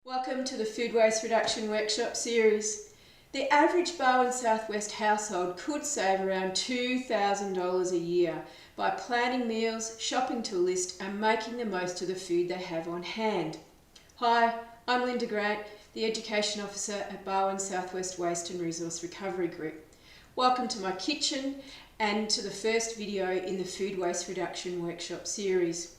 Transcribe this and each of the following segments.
Welcome to the Food Waste Reduction Workshop series. The average Barwon South West household could save around $2,000 a year by planning meals, shopping to a list and making the most of the food they have on hand. Hi, I'm Linda Grant, the Education Officer at Barwon South West Waste and Resource Recovery Group. Welcome to my kitchen and to the first video in the Food Waste Reduction Workshop series.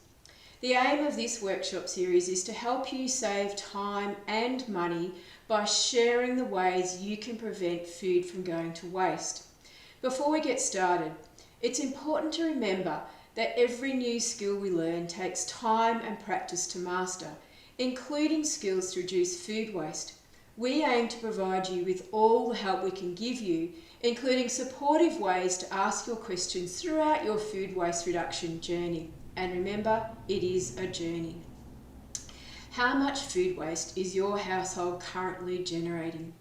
The aim of this workshop series is to help you save time and money by sharing the ways you can prevent food from going to waste. Before we get started, it's important to remember that every new skill we learn takes time and practice to master, including skills to reduce food waste. We aim to provide you with all the help we can give you, including supportive ways to ask your questions throughout your food waste reduction journey. And remember, it is a journey. How much food waste is your household currently generating?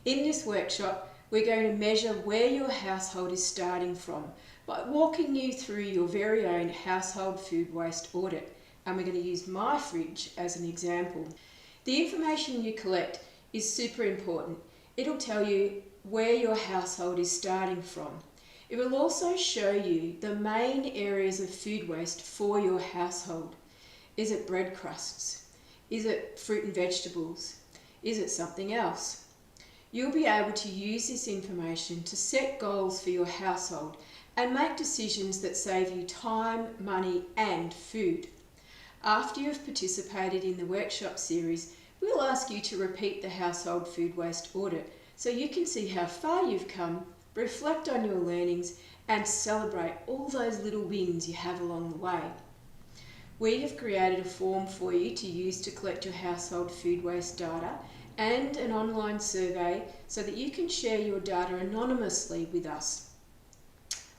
In this workshop, we're going to measure where your household is starting from by walking you through your very own household food waste audit. And we're going to use my fridge as an example. The information you collect is super important. It'll tell you where your household is starting from. It will also show you the main areas of food waste for your household. Is it bread crusts? Is it fruit and vegetables? Is it something else? You'll be able to use this information to set goals for your household and make decisions that save you time, money and food. After you've participated in the workshop series, we'll ask you to repeat the household food waste audit so you can see how far you've come, reflect on your learnings and celebrate all those little wins you have along the way. We have created a form for you to use to collect your household food waste data and an online survey so that you can share your data anonymously with us.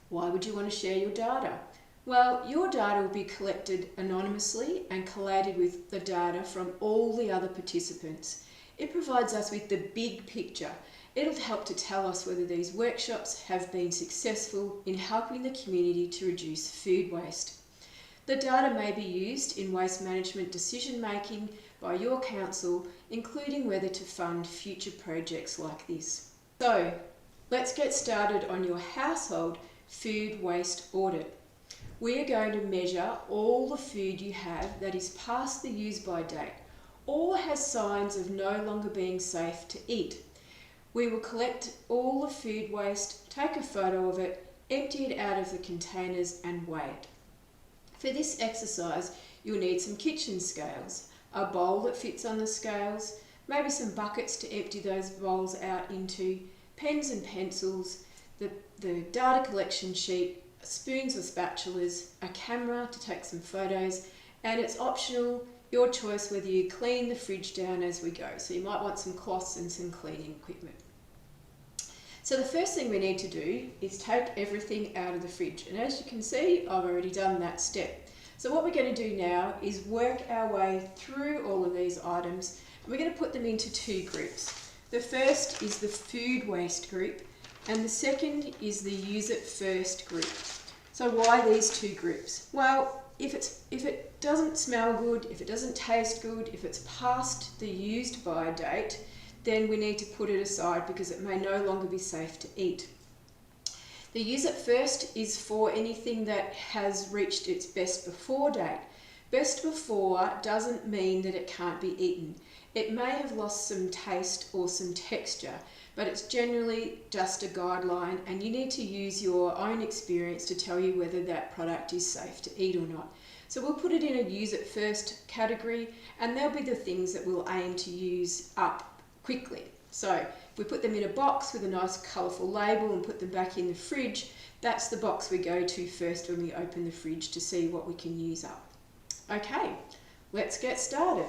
Why would you want to share your data? Well, your data will be collected anonymously and collated with the data from all the other participants. It provides us with the big picture. It'll help to tell us whether these workshops have been successful in helping the community to reduce food waste. The data may be used in waste management decision making by your council, including whether to fund future projects like this. So, let's get started on your household food waste audit. We are going to measure all the food you have that is past the use by date or has signs of no longer being safe to eat. We will collect all the food waste, take a photo of it, empty it out of the containers and weigh it. For this exercise, you'll need some kitchen scales, a bowl that fits on the scales, maybe some buckets to empty those bowls out into, pens and pencils, the data collection sheet, spoons or spatulas, a camera to take some photos, and it's optional, your choice whether you clean the fridge down as we go. So you might want some cloths and some cleaning equipment. So the first thing we need to do is take everything out of the fridge. And as you can see, I've already done that step. So what we're going to do now is work our way through all of these items. We're going to put them into two groups. The first is the food waste group and the second is the use it first group. So why these two groups? Well, if it doesn't smell good, if it doesn't taste good, if it's past the used by date, then we need to put it aside because it may no longer be safe to eat. The use it first is for anything that has reached its best before date. Best before doesn't mean that it can't be eaten. It may have lost some taste or some texture, but it's generally just a guideline and you need to use your own experience to tell you whether that product is safe to eat or not. So we'll put it in a use it first category and they'll be the things that we'll aim to use up quickly. So if we put them in a box with a nice colourful label and put them back in the fridge, that's the box we go to first when we open the fridge to see what we can use up. Okay, let's get started.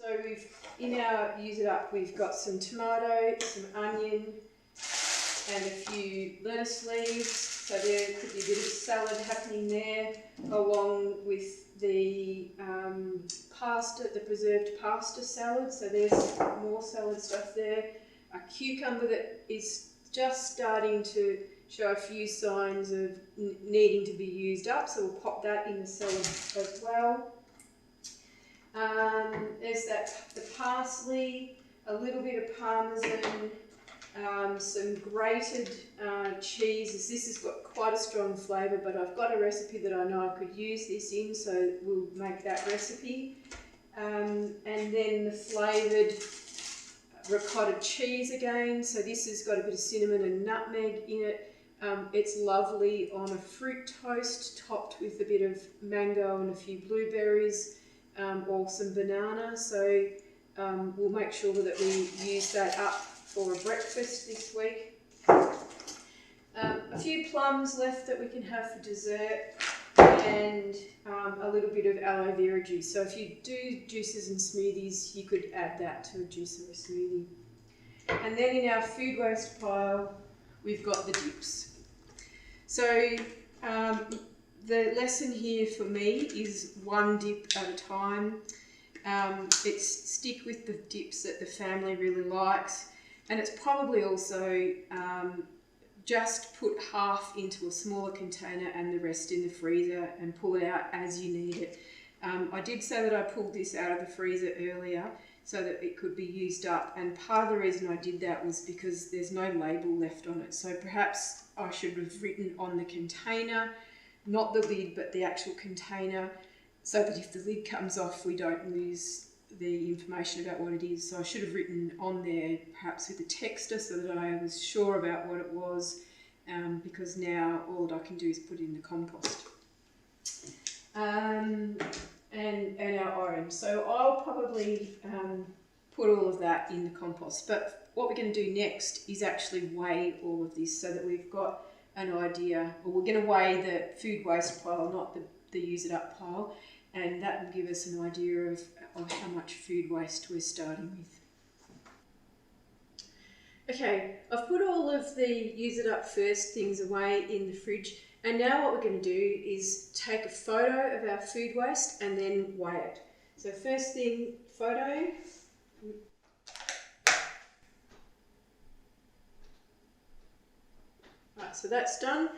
So in our use it up, we've got some tomato, some onion, and a few lettuce leaves. So there could be a bit of salad happening there, along with the pasta, the preserved pasta salad. So there's more salad stuff there. A cucumber that is just starting to show a few signs of needing to be used up, so we'll pop that in the salad as well. There's the parsley, a little bit of parmesan, some grated cheese. This has got quite a strong flavour, but I've got a recipe that I know I could use this in, so we'll make that recipe. And then the flavoured ricotta cheese again. So this has got a bit of cinnamon and nutmeg in it. It's lovely on a fruit toast topped with a bit of mango and a few blueberries, or some banana. So we'll make sure that we use that up for a breakfast this week. A few plums left that we can have for dessert, and a little bit of aloe vera juice. So if you do juices and smoothies, you could add that to a juice or a smoothie. And then in our food waste pile, we've got the dips. So the lesson here for me is one dip at a time. It's stick with the dips that the family really likes, and it's probably also just put half into a smaller container and the rest in the freezer and pull it out as you need it. I did say that I pulled this out of the freezer earlier so that it could be used up, and part of the reason I did that was because there's no label left on it. So perhaps I should have written on the container, not the lid, but the actual container, so that if the lid comes off, we don't lose the information about what it is. So I should have written on there, perhaps with a texter, so that I was sure about what it was, because now all that I can do is put it in the compost. And our orange. So I'll probably put all of that in the compost. But what we're going to do next is actually weigh all of this so that we've got an idea, or we're going to weigh the food waste pile, not the use it up pile, and that will give us an idea of how much food waste we're starting with. Okay, I've put all of the use it up first things away in the fridge, and now what we're going to do is take a photo of our food waste and then weigh it. So first thing, photo. Right, so that's done,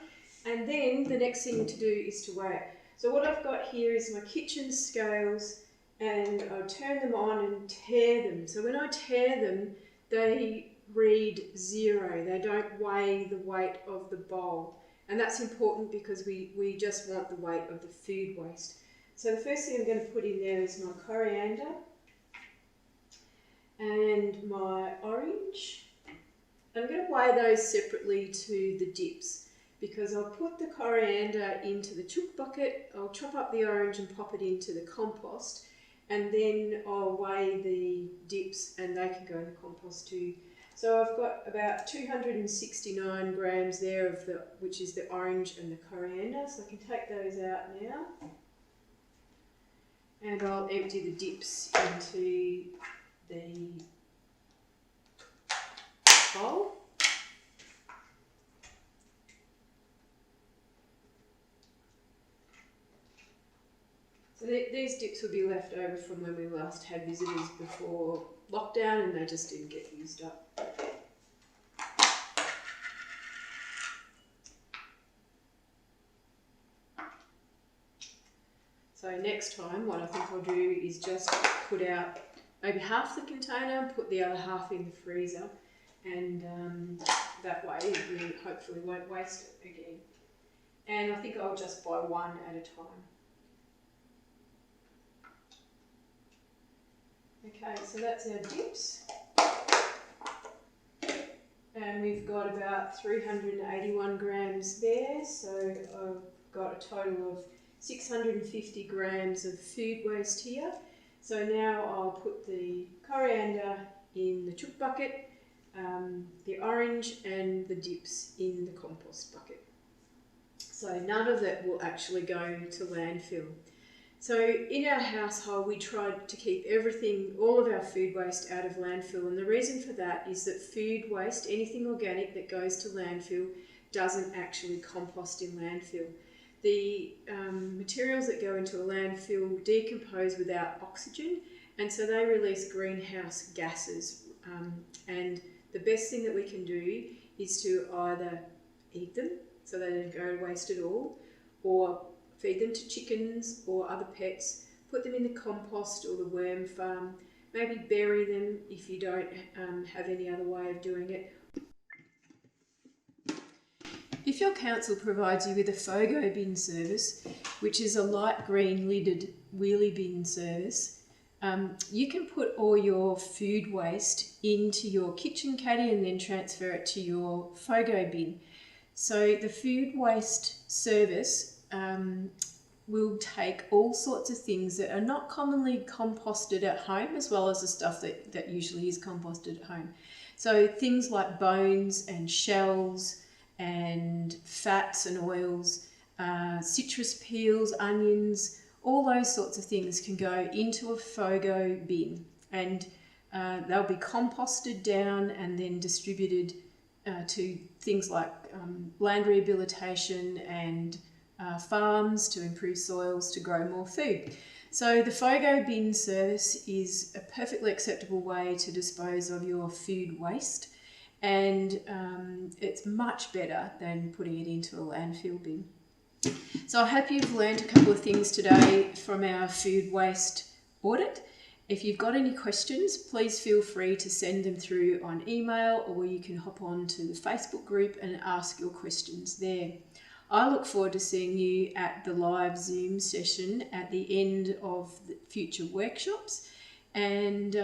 and then the next thing to do is to weigh it. So what I've got here is my kitchen scales, and I'll turn them on and tear them. So when I tear them, they read 0. They don't weigh the weight of the bowl. And that's important because we just want the weight of the food waste. So the first thing I'm going to put in there is my coriander and my orange. I'm going to weigh those separately to the dips, because I'll put the coriander into the chook bucket, I'll chop up the orange and pop it into the compost, and then I'll weigh the dips and they can go in the compost too. So I've got about 269 grams there of which is the orange and the coriander, so I can take those out now. And I'll empty the dips into the bowl. So these dips will be left over from when we last had visitors before lockdown, and they just didn't get used up. So next time what I think I'll do is just put out maybe half the container, put the other half in the freezer, and that way we hopefully won't waste it again. And I think I'll just buy one at a time. Okay, so that's our dips. And we've got about 381 grams there, so I've got a total of 650 grams of food waste here. So now I'll put the coriander in the chook bucket, the orange and the dips in the compost bucket. So none of that will actually go to landfill. So in our household, we tried to keep everything, all of our food waste out of landfill. And the reason for that is that food waste, anything organic that goes to landfill, doesn't actually compost in landfill. The materials that go into a landfill decompose without oxygen, and so they release greenhouse gases. And the best thing that we can do is to either eat them, so they don't go to waste at all, or feed them to chickens or other pets, put them in the compost or the worm farm, maybe bury them if you don't have any other way of doing it. If your council provides you with a FOGO bin service, which is a light green lidded wheelie bin service, you can put all your food waste into your kitchen caddy and then transfer it to your FOGO bin. So the food waste service will take all sorts of things that are not commonly composted at home, as well as the stuff that usually is composted at home. So things like bones and shells and fats and oils, citrus peels, onions, all those sorts of things can go into a FOGO bin, and they'll be composted down and then distributed to things like land rehabilitation and farms to improve soils to grow more food. So the FOGO bin service is a perfectly acceptable way to dispose of your food waste, and it's much better than putting it into a landfill bin. So I hope you've learned a couple of things today from our food waste audit. If you've got any questions, please feel free to send them through on email, or you can hop on to the Facebook group and ask your questions there. I look forward to seeing you at the live Zoom session at the end of the future workshops, and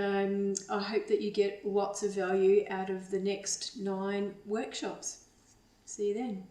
I hope that you get lots of value out of the next 9 workshops. See you then.